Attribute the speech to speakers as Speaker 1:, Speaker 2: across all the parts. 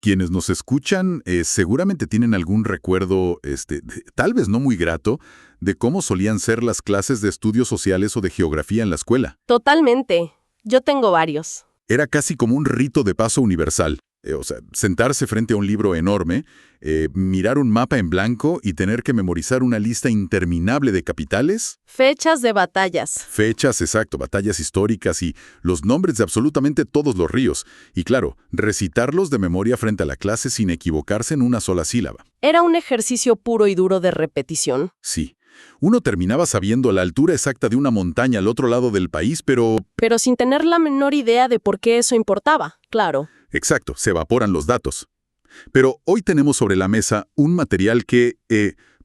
Speaker 1: Quienes nos escuchan seguramente tienen algún recuerdo, tal vez no muy grato, de cómo solían ser las clases de estudios sociales o de geografía en la escuela.
Speaker 2: Totalmente. Yo tengo varios.
Speaker 1: Era casi como un rito de paso universal. O sea, sentarse frente a un libro enorme, mirar un mapa en blanco y tener que memorizar una lista interminable de capitales.
Speaker 2: Fechas de batallas.
Speaker 1: Fechas, exacto, batallas históricas y los nombres de absolutamente todos los ríos. Y claro, recitarlos de memoria frente a la clase sin equivocarse en una sola sílaba.
Speaker 2: Era un ejercicio puro y duro de repetición.
Speaker 1: Sí. Uno terminaba sabiendo la altura exacta de una montaña al otro lado del país, pero...
Speaker 2: Pero sin tener la menor idea de por qué eso importaba, claro.
Speaker 1: Exacto, se evaporan los datos. Pero hoy tenemos sobre la mesa un material que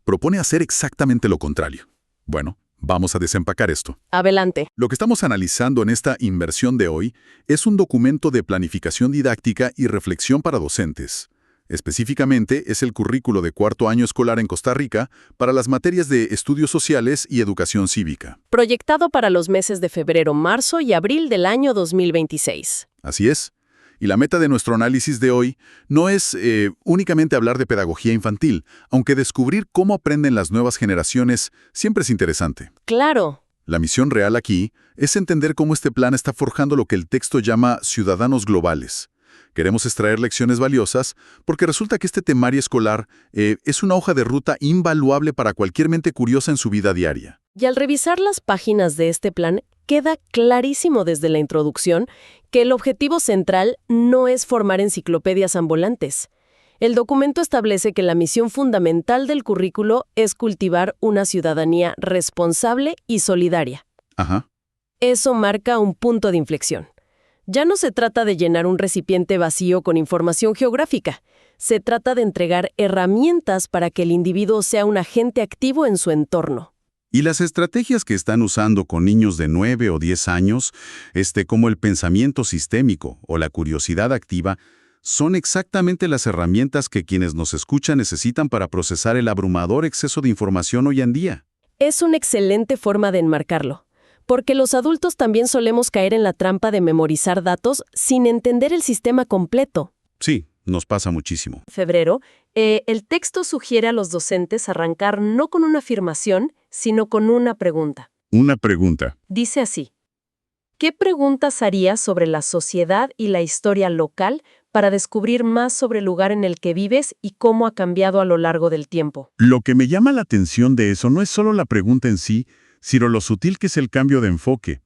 Speaker 1: propone hacer exactamente lo contrario. Bueno, vamos a desempacar esto.
Speaker 2: Adelante.
Speaker 1: Lo que estamos analizando en esta inversión de hoy es un documento de planificación didáctica y reflexión para docentes. Específicamente, es el currículo de cuarto año escolar en Costa Rica para las materias de estudios sociales y educación cívica.
Speaker 2: Proyectado para los meses de febrero, marzo y abril del año 2026.
Speaker 1: Así es. Y la meta de nuestro análisis de hoy no es únicamente hablar de pedagogía infantil, aunque descubrir cómo aprenden las nuevas generaciones siempre es interesante.
Speaker 2: Claro.
Speaker 1: La misión real aquí es entender cómo este plan está forjando lo que el texto llama ciudadanos globales. Queremos extraer lecciones valiosas porque resulta que este temario escolar es una hoja de ruta invaluable para cualquier mente curiosa en su vida diaria.
Speaker 2: Y al revisar las páginas de este plan, queda clarísimo desde la introducción que el objetivo central no es formar enciclopedias ambulantes. El documento establece que la misión fundamental del currículo es cultivar una ciudadanía responsable y solidaria.
Speaker 1: Ajá.
Speaker 2: Eso marca un punto de inflexión. Ya no se trata de llenar un recipiente vacío con información geográfica. Se trata de entregar herramientas para que el individuo sea un agente activo en su entorno.
Speaker 3: Y las estrategias que están usando con niños de 9 o 10 años, como el pensamiento sistémico o la curiosidad activa, son exactamente las herramientas que quienes nos escuchan necesitan para procesar el abrumador exceso de información hoy en día.
Speaker 2: Es una excelente forma de enmarcarlo, porque los adultos también solemos caer en la trampa de memorizar datos sin entender el sistema completo.
Speaker 3: Sí, nos pasa muchísimo.
Speaker 2: Febrero, el texto sugiere a los docentes arrancar no con una afirmación, sino con una pregunta.
Speaker 3: Una pregunta.
Speaker 2: Dice así: ¿qué preguntas harías sobre la sociedad y la historia local para descubrir más sobre el lugar en el que vives y cómo ha cambiado a lo largo del tiempo?
Speaker 3: Lo que me llama la atención de eso no es solo la pregunta en sí, sino lo sutil que es el cambio de enfoque.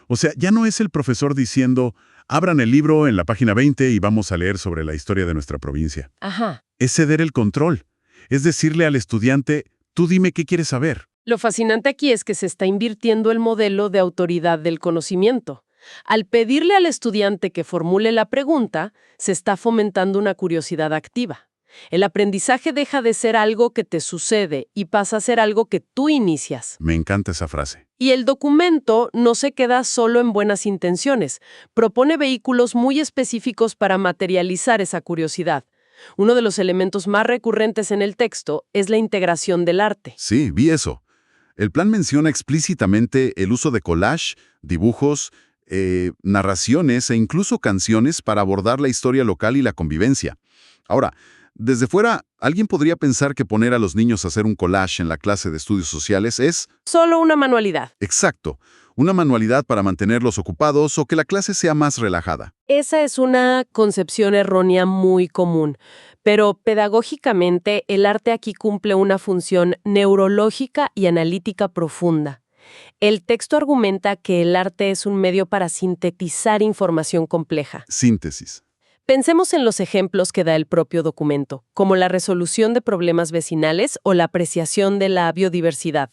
Speaker 3: O sea, ya no es el profesor diciendo, abran el libro en la página 20 y vamos a leer sobre la historia de nuestra provincia.
Speaker 2: Ajá.
Speaker 3: Es ceder el control. Es decirle al estudiante, tú dime qué quieres saber.
Speaker 2: Lo fascinante aquí es que se está invirtiendo el modelo de autoridad del conocimiento. Al pedirle al estudiante que formule la pregunta, se está fomentando una curiosidad activa. El aprendizaje deja de ser algo que te sucede y pasa a ser algo que tú inicias.
Speaker 3: Me encanta esa frase.
Speaker 2: Y el documento no se queda solo en buenas intenciones. Propone vehículos muy específicos para materializar esa curiosidad. Uno de los elementos más recurrentes en el texto es la integración del arte.
Speaker 1: Sí, vi eso. El plan menciona explícitamente el uso de collage, dibujos, narraciones e incluso canciones para abordar la historia local y la convivencia. Ahora, desde fuera, alguien podría pensar que poner a los niños a hacer un collage en la clase de estudios sociales es...
Speaker 2: Solo una manualidad.
Speaker 1: Exacto, una manualidad para mantenerlos ocupados o que la clase sea más relajada.
Speaker 2: Esa es una concepción errónea muy común, pero pedagógicamente el arte aquí cumple una función neurológica y analítica profunda. El texto argumenta que el arte es un medio para sintetizar información compleja.
Speaker 1: Síntesis.
Speaker 2: Pensemos en los ejemplos que da el propio documento, como la resolución de problemas vecinales o la apreciación de la biodiversidad.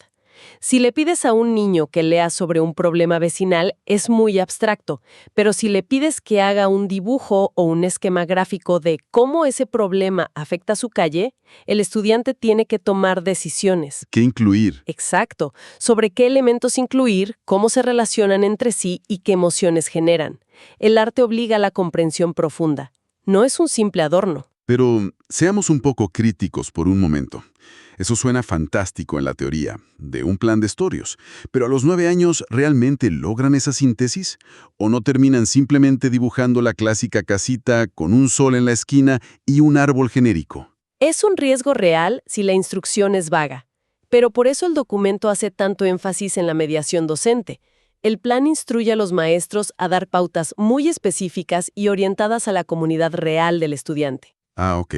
Speaker 2: Si le pides a un niño que lea sobre un problema vecinal, es muy abstracto, pero si le pides que haga un dibujo o un esquema gráfico de cómo ese problema afecta a su calle, el estudiante tiene que tomar decisiones.
Speaker 1: ¿Qué incluir?
Speaker 2: Exacto, sobre qué elementos incluir, cómo se relacionan entre sí y qué emociones generan. El arte obliga a la comprensión profunda. No es un simple adorno.
Speaker 3: Pero seamos un poco críticos por un momento. Eso suena fantástico en la teoría, de un plan de estudios, pero a los 9 años ¿realmente logran esa síntesis? ¿O no terminan simplemente dibujando la clásica casita con un sol en la esquina y un árbol genérico?
Speaker 2: Es un riesgo real si la instrucción es vaga, pero por eso el documento hace tanto énfasis en la mediación docente. El plan instruye a los maestros a dar pautas muy específicas y orientadas a la comunidad real del estudiante.
Speaker 3: Ah, ok.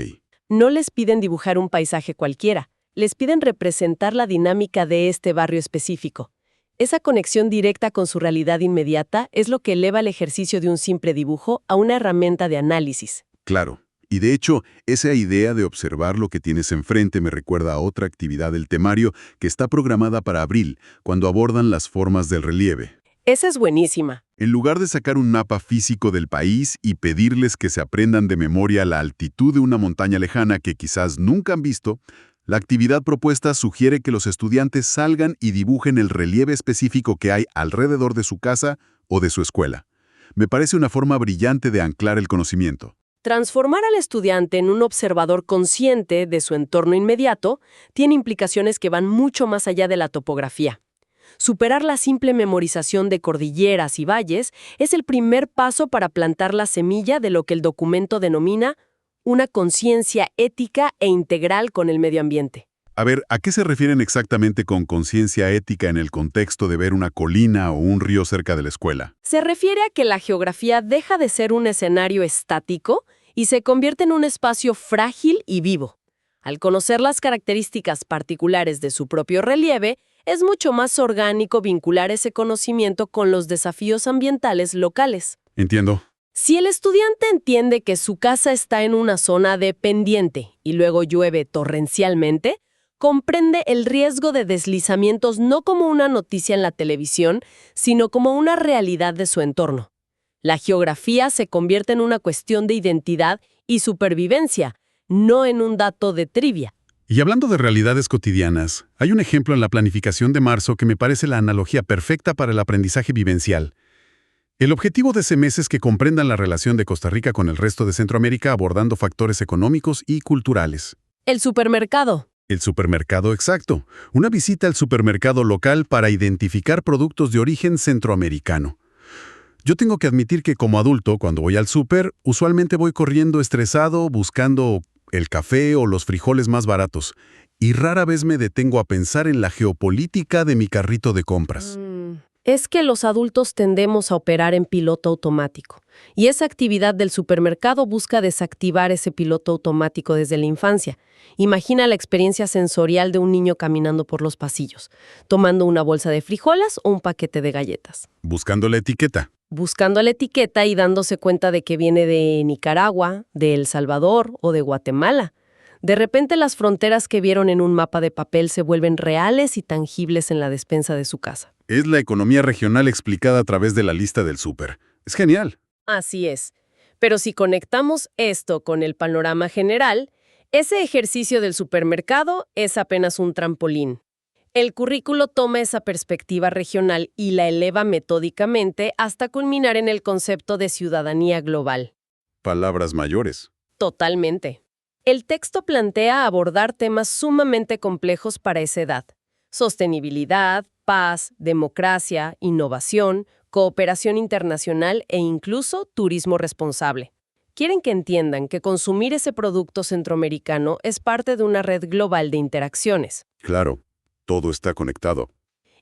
Speaker 2: No les piden dibujar un paisaje cualquiera, les piden representar la dinámica de este barrio específico. Esa conexión directa con su realidad inmediata es lo que eleva el ejercicio de un simple dibujo a una herramienta de análisis.
Speaker 3: Claro. Y de hecho, esa idea de observar lo que tienes enfrente me recuerda a otra actividad del temario que está programada para abril, cuando abordan las formas del relieve.
Speaker 2: Esa es buenísima.
Speaker 3: En lugar de sacar un mapa físico del país y pedirles que se aprendan de memoria la altitud de una montaña lejana que quizás nunca han visto, la actividad propuesta sugiere que los estudiantes salgan y dibujen el relieve específico que hay alrededor de su casa o de su escuela. Me parece una forma brillante de anclar el conocimiento.
Speaker 2: Transformar al estudiante en un observador consciente de su entorno inmediato tiene implicaciones que van mucho más allá de la topografía. Superar la simple memorización de cordilleras y valles es el primer paso para plantar la semilla de lo que el documento denomina una conciencia ética e integral con el medio ambiente.
Speaker 3: A ver, ¿a qué se refieren exactamente con conciencia ética en el contexto de ver una colina o un río cerca de la escuela?
Speaker 2: Se refiere a que la geografía deja de ser un escenario estático y se convierte en un espacio frágil y vivo. Al conocer las características particulares de su propio relieve, es mucho más orgánico vincular ese conocimiento con los desafíos ambientales locales.
Speaker 3: Entiendo.
Speaker 2: Si el estudiante entiende que su casa está en una zona de pendiente y luego llueve torrencialmente, comprende el riesgo de deslizamientos no como una noticia en la televisión, sino como una realidad de su entorno. La geografía se convierte en una cuestión de identidad y supervivencia, no en un dato de trivia.
Speaker 3: Y hablando de realidades cotidianas, hay un ejemplo en la planificación de marzo que me parece la analogía perfecta para el aprendizaje vivencial. El objetivo de ese mes es que comprendan la relación de Costa Rica con el resto de Centroamérica abordando factores económicos y culturales.
Speaker 2: El supermercado.
Speaker 3: El supermercado exacto. Una visita al supermercado local para identificar productos de origen centroamericano. Yo tengo que admitir que como adulto, cuando voy al súper, usualmente voy corriendo estresado buscando el café o los frijoles más baratos, y rara vez me detengo a pensar en la geopolítica de mi carrito de compras.
Speaker 2: Es que los adultos tendemos a operar en piloto automático, y esa actividad del supermercado busca desactivar ese piloto automático desde la infancia. Imagina la experiencia sensorial de un niño caminando por los pasillos, tomando una bolsa de frijoles o un paquete de galletas.
Speaker 3: Buscando la etiqueta.
Speaker 2: Buscando la etiqueta y dándose cuenta de que viene de Nicaragua, de El Salvador o de Guatemala. De repente las fronteras que vieron en un mapa de papel se vuelven reales y tangibles en la despensa de su casa.
Speaker 3: Es la economía regional explicada a través de la lista del súper. Es genial.
Speaker 2: Así es. Pero si conectamos esto con el panorama general, ese ejercicio del supermercado es apenas un trampolín. El currículo toma esa perspectiva regional y la eleva metódicamente hasta culminar en el concepto de ciudadanía global.
Speaker 3: Palabras mayores.
Speaker 2: Totalmente. El texto plantea abordar temas sumamente complejos para esa edad. Sostenibilidad, paz, democracia, innovación, cooperación internacional e incluso turismo responsable. Quieren que entiendan que consumir ese producto centroamericano es parte de una red global de interacciones.
Speaker 3: Claro, todo está conectado.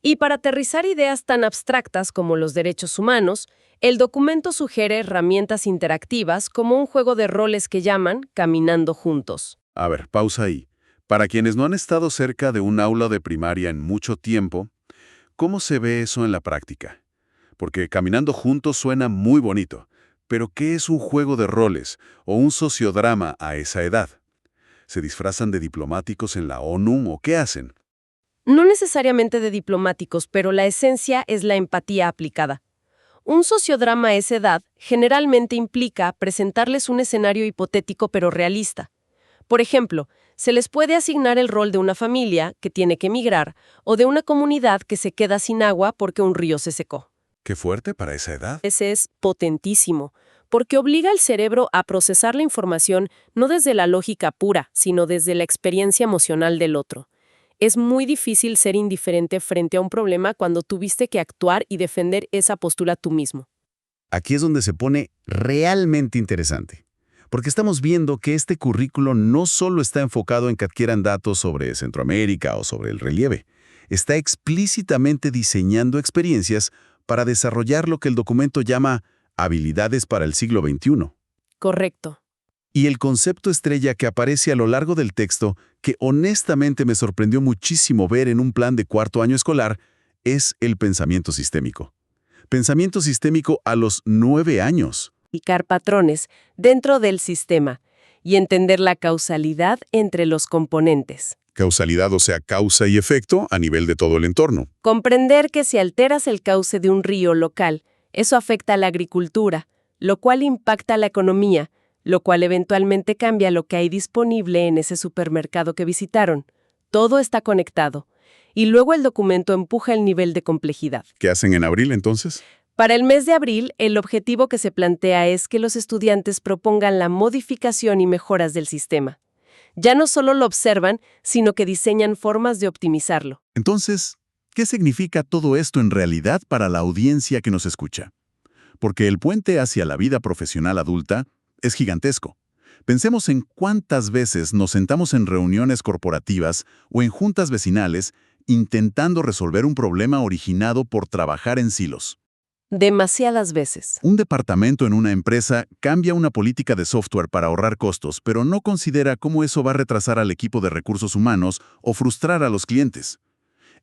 Speaker 2: Y para aterrizar ideas tan abstractas como los derechos humanos, el documento sugiere herramientas interactivas como un juego de roles que llaman Caminando Juntos.
Speaker 3: A ver, pausa ahí. Para quienes no han estado cerca de un aula de primaria en mucho tiempo, ¿cómo se ve eso en la práctica? Porque caminando juntos suena muy bonito, pero ¿qué es un juego de roles o un sociodrama a esa edad? ¿Se disfrazan de diplomáticos en la ONU o qué hacen?
Speaker 2: No necesariamente de diplomáticos, pero la esencia es la empatía aplicada. Un sociodrama a esa edad generalmente implica presentarles un escenario hipotético pero realista. Por ejemplo, se les puede asignar el rol de una familia que tiene que emigrar o de una comunidad que se queda sin agua porque un río se secó.
Speaker 3: Qué fuerte para esa edad.
Speaker 2: Ese es potentísimo, porque obliga al cerebro a procesar la información no desde la lógica pura, sino desde la experiencia emocional del otro. Es muy difícil ser indiferente frente a un problema cuando tuviste que actuar y defender esa postura tú mismo.
Speaker 3: Aquí es donde se pone realmente interesante, porque estamos viendo que este currículo no solo está enfocado en que adquieran datos sobre Centroamérica o sobre el relieve, está explícitamente diseñando experiencias para desarrollar lo que el documento llama habilidades para el siglo XXI.
Speaker 2: Correcto.
Speaker 3: Y el concepto estrella que aparece a lo largo del texto, que honestamente me sorprendió muchísimo ver en un plan de cuarto año escolar, es el pensamiento sistémico. Pensamiento sistémico a los 9 años.
Speaker 2: Identificar patrones dentro del sistema y entender la causalidad entre los componentes.
Speaker 3: Causalidad, o sea, causa y efecto a nivel de todo el entorno.
Speaker 2: Comprender que si alteras el cauce de un río local, eso afecta a la agricultura, lo cual impacta a la economía, lo cual eventualmente cambia lo que hay disponible en ese supermercado que visitaron. Todo está conectado. Y luego el documento empuja el nivel de complejidad.
Speaker 3: ¿Qué hacen en abril entonces?
Speaker 2: Para el mes de abril, el objetivo que se plantea es que los estudiantes propongan la modificación y mejoras del sistema. Ya no solo lo observan, sino que diseñan formas de optimizarlo.
Speaker 3: Entonces, ¿qué significa todo esto en realidad para la audiencia que nos escucha? Porque el puente hacia la vida profesional adulta es gigantesco. Pensemos en cuántas veces nos sentamos en reuniones corporativas o en juntas vecinales intentando resolver un problema originado por trabajar en silos.
Speaker 2: Demasiadas veces.
Speaker 3: Un departamento en una empresa cambia una política de software para ahorrar costos, pero no considera cómo eso va a retrasar al equipo de recursos humanos o frustrar a los clientes.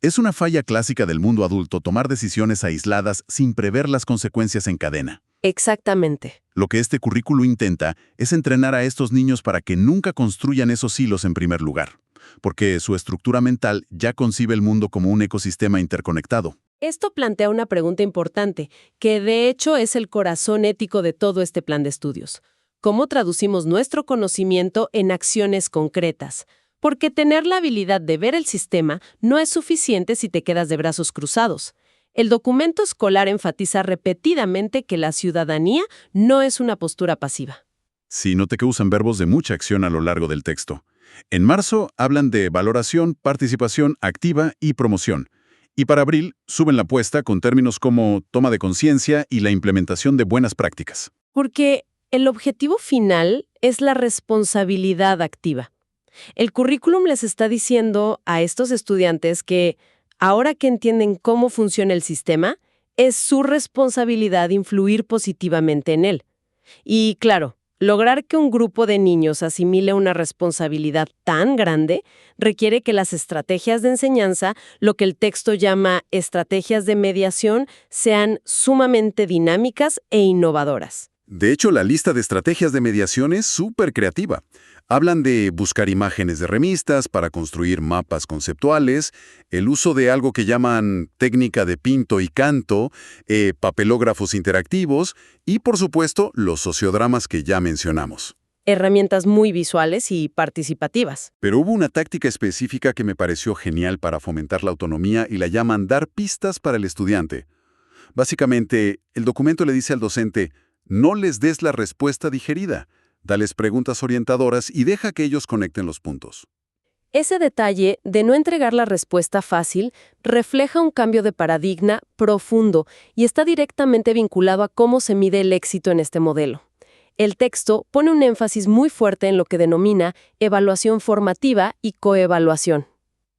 Speaker 3: Es una falla clásica del mundo adulto tomar decisiones aisladas sin prever las consecuencias en cadena.
Speaker 2: Exactamente.
Speaker 3: Lo que este currículo intenta es entrenar a estos niños para que nunca construyan esos hilos en primer lugar, porque su estructura mental ya concibe el mundo como un ecosistema interconectado.
Speaker 2: Esto plantea una pregunta importante, que de hecho es el corazón ético de todo este plan de estudios. ¿Cómo traducimos nuestro conocimiento en acciones concretas? Porque tener la habilidad de ver el sistema no es suficiente si te quedas de brazos cruzados. El documento escolar enfatiza repetidamente que la ciudadanía no es una postura pasiva.
Speaker 3: Sí, note que usan verbos de mucha acción a lo largo del texto. En marzo hablan de valoración, participación activa y promoción. Y para abril suben la apuesta con términos como toma de conciencia y la implementación de buenas prácticas.
Speaker 2: Porque el objetivo final es la responsabilidad activa. El currículum les está diciendo a estos estudiantes que, ahora que entienden cómo funciona el sistema, es su responsabilidad influir positivamente en él. Y claro, lograr que un grupo de niños asimile una responsabilidad tan grande requiere que las estrategias de enseñanza, lo que el texto llama estrategias de mediación, sean sumamente dinámicas e innovadoras.
Speaker 1: De hecho, la lista de estrategias de mediación es súper creativa. Hablan de buscar imágenes de remistas para construir mapas conceptuales, el uso de algo que llaman técnica de pinto y canto, papelógrafos interactivos y, por supuesto, los sociodramas que ya mencionamos.
Speaker 2: Herramientas muy visuales y participativas.
Speaker 1: Pero hubo una táctica específica que me pareció genial para fomentar la autonomía y la llaman dar pistas para el estudiante. Básicamente, el documento le dice al docente, no les des la respuesta digerida. Dales preguntas orientadoras y deja que ellos conecten los puntos.
Speaker 2: Ese detalle de no entregar la respuesta fácil refleja un cambio de paradigma profundo y está directamente vinculado a cómo se mide el éxito en este modelo. El texto pone un énfasis muy fuerte en lo que denomina evaluación formativa y coevaluación.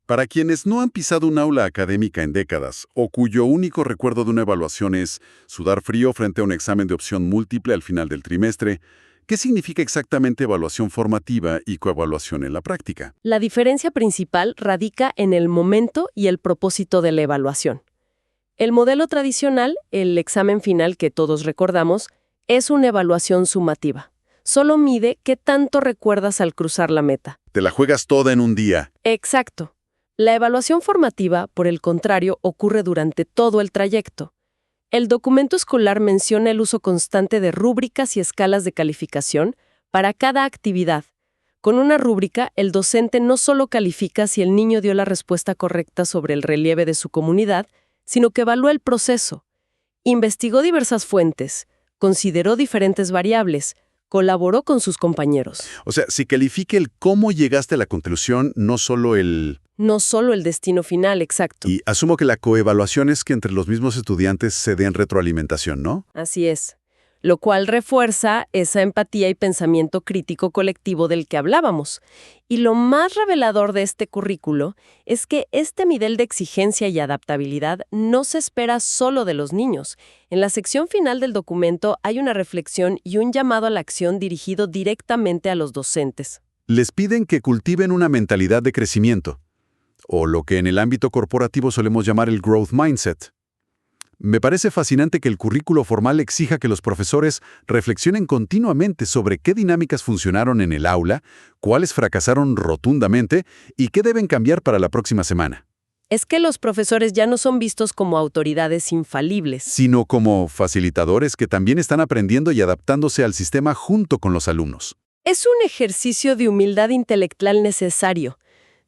Speaker 1: Para quienes no han pisado un aula académica en décadas o cuyo único recuerdo de una evaluación es sudar frío frente a un examen de opción múltiple al final del trimestre, ¿qué significa exactamente evaluación formativa y coevaluación en la práctica?
Speaker 2: La diferencia principal radica en el momento y el propósito de la evaluación. El modelo tradicional, el examen final que todos recordamos, es una evaluación sumativa. Solo mide qué tanto recuerdas al cruzar la meta.
Speaker 1: Te la juegas toda en un día.
Speaker 2: Exacto. La evaluación formativa, por el contrario, ocurre durante todo el trayecto. El documento escolar menciona el uso constante de rúbricas y escalas de calificación para cada actividad. Con una rúbrica, el docente no solo califica si el niño dio la respuesta correcta sobre el relieve de su comunidad, sino que evalúa el proceso. Investigó diversas fuentes, consideró diferentes variables, colaboró con sus compañeros.
Speaker 3: O sea, si califique el cómo llegaste a la conclusión, no solo el...
Speaker 2: No solo el destino final, exacto.
Speaker 3: Y asumo que la coevaluación es que entre los mismos estudiantes se den retroalimentación, ¿no?
Speaker 2: Así es. Lo cual refuerza esa empatía y pensamiento crítico colectivo del que hablábamos. Y lo más revelador de este currículo es que este nivel de exigencia y adaptabilidad no se espera solo de los niños. En la sección final del documento hay una reflexión y un llamado a la acción dirigido directamente a los docentes.
Speaker 3: Les piden que cultiven una mentalidad de crecimiento, o lo que en el ámbito corporativo solemos llamar el growth mindset. Me parece fascinante que el currículo formal exija que los profesores reflexionen continuamente sobre qué dinámicas funcionaron en el aula, cuáles fracasaron rotundamente y qué deben cambiar para la próxima semana.
Speaker 2: Es que los profesores ya no son vistos como autoridades infalibles.
Speaker 3: Sino como facilitadores que también están aprendiendo y adaptándose al sistema junto con los alumnos.
Speaker 2: Es un ejercicio de humildad intelectual necesario.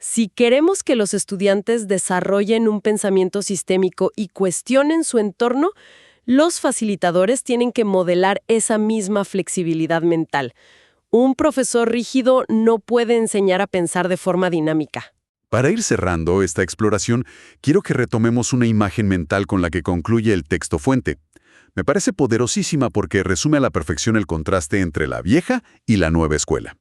Speaker 2: Si queremos que los estudiantes desarrollen un pensamiento sistémico y cuestionen su entorno, los facilitadores tienen que modelar esa misma flexibilidad mental. Un profesor rígido no puede enseñar a pensar de forma dinámica.
Speaker 3: Para ir cerrando esta exploración, quiero que retomemos una imagen mental con la que concluye el texto fuente. Me parece poderosísima porque resume a la perfección el contraste entre la vieja y la nueva escuela.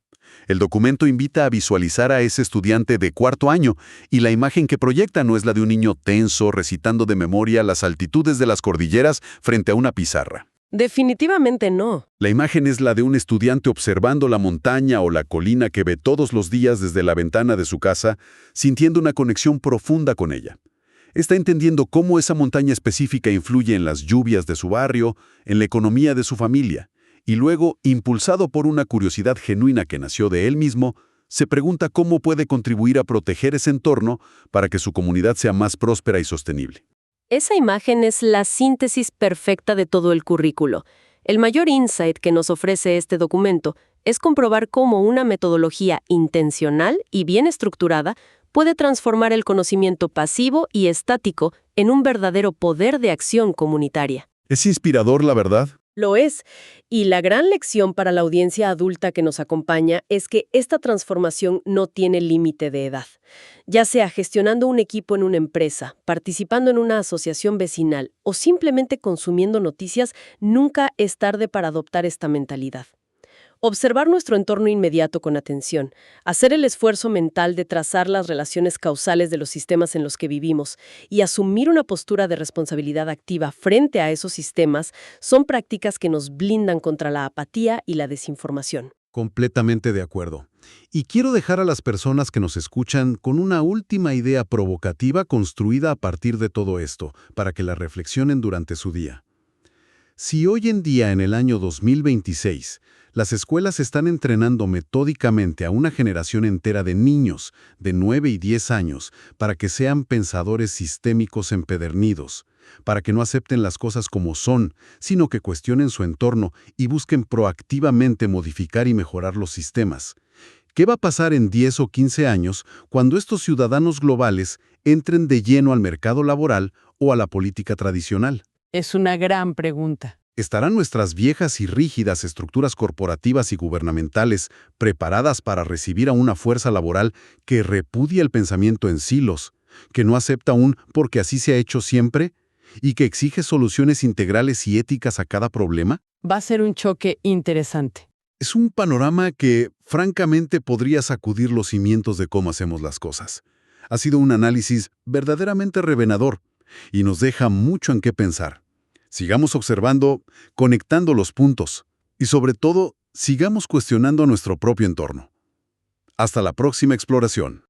Speaker 3: El documento invita a visualizar a ese estudiante de cuarto año y la imagen que proyecta no es la de un niño tenso recitando de memoria las altitudes de las cordilleras frente a una pizarra.
Speaker 2: Definitivamente no.
Speaker 3: La imagen es la de un estudiante observando la montaña o la colina que ve todos los días desde la ventana de su casa, sintiendo una conexión profunda con ella. Está entendiendo cómo esa montaña específica influye en las lluvias de su barrio, en la economía de su familia. Y luego, impulsado por una curiosidad genuina que nació de él mismo, se pregunta cómo puede contribuir a proteger ese entorno para que su comunidad sea más próspera y sostenible.
Speaker 2: Esa imagen es la síntesis perfecta de todo el currículo. El mayor insight que nos ofrece este documento es comprobar cómo una metodología intencional y bien estructurada puede transformar el conocimiento pasivo y estático en un verdadero poder de acción comunitaria.
Speaker 3: Es inspirador, la verdad.
Speaker 2: Lo es, y la gran lección para la audiencia adulta que nos acompaña es que esta transformación no tiene límite de edad. Ya sea gestionando un equipo en una empresa, participando en una asociación vecinal o simplemente consumiendo noticias, nunca es tarde para adoptar esta mentalidad. Observar nuestro entorno inmediato con atención, hacer el esfuerzo mental de trazar las relaciones causales de los sistemas en los que vivimos y asumir una postura de responsabilidad activa frente a esos sistemas son prácticas que nos blindan contra la apatía y la desinformación.
Speaker 3: Completamente de acuerdo. Y quiero dejar a las personas que nos escuchan con una última idea provocativa construida a partir de todo esto, para que la reflexionen durante su día. Si hoy en día, en el año 2026, las escuelas están entrenando metódicamente a una generación entera de niños de 9 y 10 años para que sean pensadores sistémicos empedernidos, para que no acepten las cosas como son, sino que cuestionen su entorno y busquen proactivamente modificar y mejorar los sistemas. ¿Qué va a pasar en 10 o 15 años cuando estos ciudadanos globales entren de lleno al mercado laboral o a la política tradicional?
Speaker 4: Es una gran pregunta.
Speaker 3: ¿Estarán nuestras viejas y rígidas estructuras corporativas y gubernamentales preparadas para recibir a una fuerza laboral que repudia el pensamiento en silos, que no acepta un porque así se ha hecho siempre y que exige soluciones integrales y éticas a cada problema?
Speaker 4: Va a ser un choque interesante.
Speaker 3: Es un panorama que, francamente, podría sacudir los cimientos de cómo hacemos las cosas. Ha sido un análisis verdaderamente revelador y nos deja mucho en qué pensar. Sigamos observando, conectando los puntos y, sobre todo, sigamos cuestionando nuestro propio entorno. Hasta la próxima exploración.